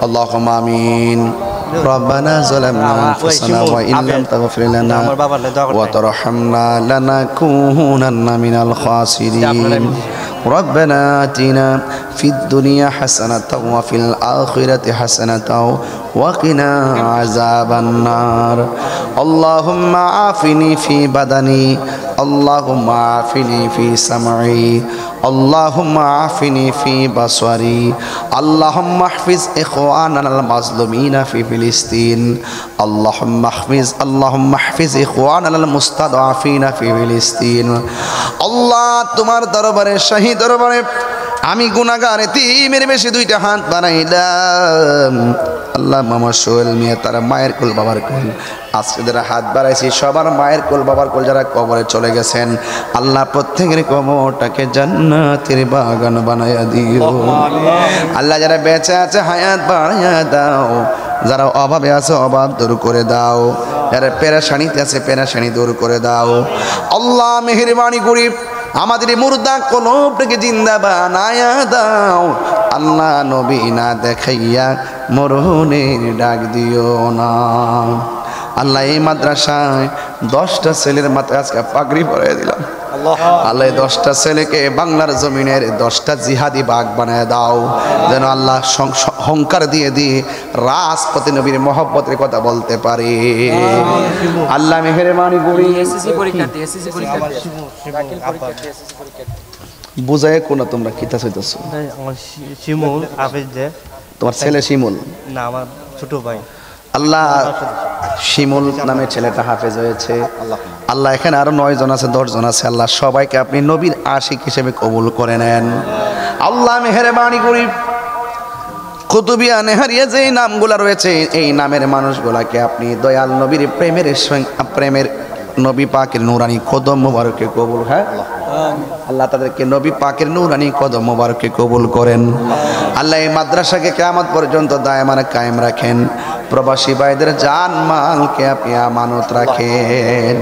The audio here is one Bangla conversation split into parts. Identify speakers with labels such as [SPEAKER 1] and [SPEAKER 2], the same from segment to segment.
[SPEAKER 1] اللهم آمين ربنا ظلمنا أنفسنا وإن لم تغفر لنا وترحمنا لنكونن من الخاسرين ربنا آتنا في الدنيا حسنة وفي الآخرة حسنة وقنا عذاب النار اللهم عافني في بدني اللهم عافني في سمعي اللهم عافني في بصري اللهم احفظ إخواننا المظلومين في فلسطين اللهم احفظ إخواننا المستضعفين في فلسطين الله তোমার দরবারে শাহী দরবারে আমি গুনাহগার এতিমের বেশি দুইটা হাত বাড়াইলাম আল্লাহ মামা সোহেল মিয়া তার মায়ের কোল বাবার কোল আজকে যারা হাত বাড়াইছি সবার মায়ের কোল বাবার কোল যারা কবরে চলে গেছেন আল্লাহ প্রত্যেকের কবরটাকে জান্নাতের বাগান বানায়া দিও আল্লাহ যারা বেঁচে আছে হায়াত বাড়ায়া দাও যারা অভাবে আছে অভাব দূর করে দাও যারা পেরেশানিতে আছে পেরেশানি দূর করে দাও আল্লাহ মেহেরবানি করি আমাদের মুর্দা কলবটাকে জিন্দা বানায়া দাও আল্লাহ নবী না দেখাইয়া মরণের ডাক দিও না আল্লাহ এই মাদ্রাসায় 10টা ছেলের মাথায় আজকে পাগড়ি পরিয়ে দিলাম আল্লাহ 10টা ছেলেকে বাংলার জমিনের 10টা জিহাদি বাগ বানায় দাও যেন আল্লাহ হংকার দিয়ে দিয়ে রাজপতি নবীর মহব্বতের কথা বলতে পারে আল্লাহ মেহেরবানি করি বুঝায় কোন তোমরা কিতা চাইতেছো
[SPEAKER 2] শিমুল হাফেজ যে
[SPEAKER 1] তোমার ছেলে শিমুল
[SPEAKER 2] না আমার ছোট ভাই
[SPEAKER 1] আল্লাহ শিমুল নামে ছেলেটা হাফেজ হয়েছে আল্লাহ এখানে আরো 9 জন আছে 10 জন আছে আল্লাহ সবাইকে আপনি নবীর আশিক হিসেবে কবুল করে নেন আল্লাহ মেহেরবানি করি কুতুবিয়া নেহারিয়া যে নামগুলা রয়েছে এই নামের মানুষগুলাকে আপনি দয়াল নবীর প্রেমের নবী পাকের নূরানি কদম মোবারকে কবুল আল্লাহ তাদেরকে নবী পাকের নূরানি কদম মোবারকে কবুল করেন আল্লাহ এই মাদ্রাসাকে কিয়ামত পর্যন্ত দায়মান কায়েম রাখেন প্রবাসী ভাইদের জান মালকে আপনি আমানত রাখেন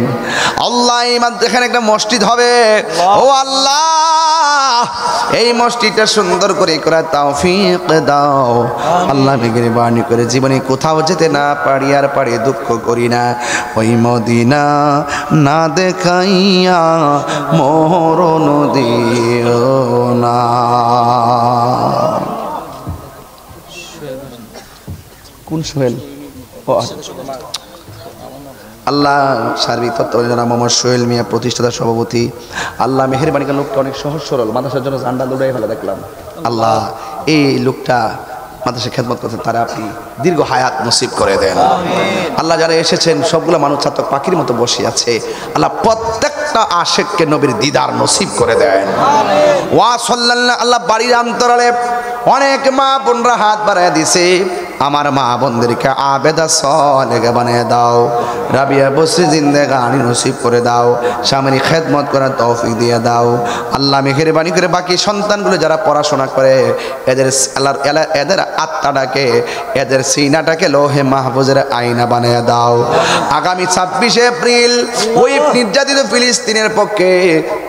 [SPEAKER 1] আল্লাহ এই মাদ্রাসায় একটা মসজিদ হবে ও আল্লাহ এই মসজিদটা সুন্দর করে করার তৌফিক দাও আল্লাহ মেহেরবানি করে জীবনে কোথাও যেতে না পারি আর পারি দুঃখ করি না ওই মদিনা না দেখাইয়া মরণ দিও না কোন সোহেল আল্লাহ সার্বিক তত্ত্বাবধানে মোহাম্মদ সোহেল মিয়া প্রতিষ্ঠাতা সভাপতি আল্লাহ মেহেরবানি করে লোকটা অনেক সহজ সরল মাদ্রাসার জন্য জান্ডা দৌড়াই ফেলা দেখলাম আল্লাহ এই লোকটা মাদ্রাসা খেদমত করতে তারা আপনি দীর্ঘ হায়াত নসিব করে দেন আল্লাহ যারা এসেছেন সবগুলো মানুষ ছাত্র পাখির মতো বসে আছে আল্লাহ প্রত্যেকটা আশেককে নবীর দিদার নসিব করে দেন ওয়া সাল্লাল্লাহু আল্লাহ বাড়ির অন্তরালে অনেক মা বোনরা হাত বাড়ায় দিছে আমার মা বোনদেরকে আবেদা সলেহা বানিয়ে দাও রাবিয়া বসরি জিন্দেগানি নসিব করে দাও স্বামীর খেদমত করার তৌফিক দিয়ে দাও আল্লাহ মেহেরবানি করে বাকি সন্তানগুলো যারা পড়াশোনা করে এদের আল্লাহ এদের আত্মাটাকে এদের সিনাটাকে লোহে মাহফুজের আয়না বানিয়ে দাও আগামী 26 এপ্রিল ওই নির্যাতিত ফিলিস্তিনের পক্ষে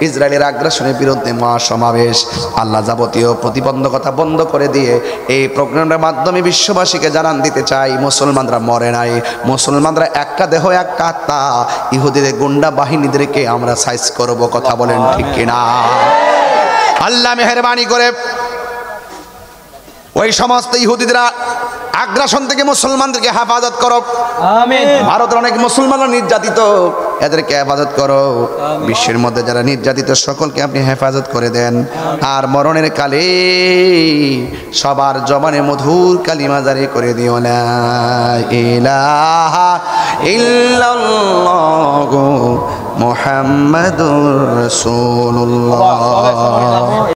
[SPEAKER 1] ইসরায়েলের আগ্রাসনের বিরুদ্ধে মহাসমাবেশ আল্লাহ যাবতীয় প্রতিবন্ধকতা বন্ধ করে দিয়ে এই প্রোগ্রামের মাধ্যমে বিশ্ববাসীকে জানান দিতে চাই মুসলমানরা মরে নাই মুসলমানরা একটা দেহ একটা আত্মা ইহুদিদের গুন্ডা বাহিনীদেরকে আমরা সাইজ করব কথা বলেন ঠিক কিনা আল্লাহ মেহেরবানি করে ওই সমস্ত ইহুদিরা আগ্রাসন থেকে মুসলমানদেরকে হেফাজত করো আমিন ভারতের অনেক মুসলমানরা নির্যাতিত এদেরকে হেফাজত করো বিশ্বের মধ্যে যারা নির্যাতিত সকলকে আপনি হেফাজত করে দেন আর মরণের কালে সবার জবানে মধুর কালিমা জারি করে দিও লা ইলাহা ইল্লাল্লাহু মুহাম্মাদুর রাসূলুল্লাহ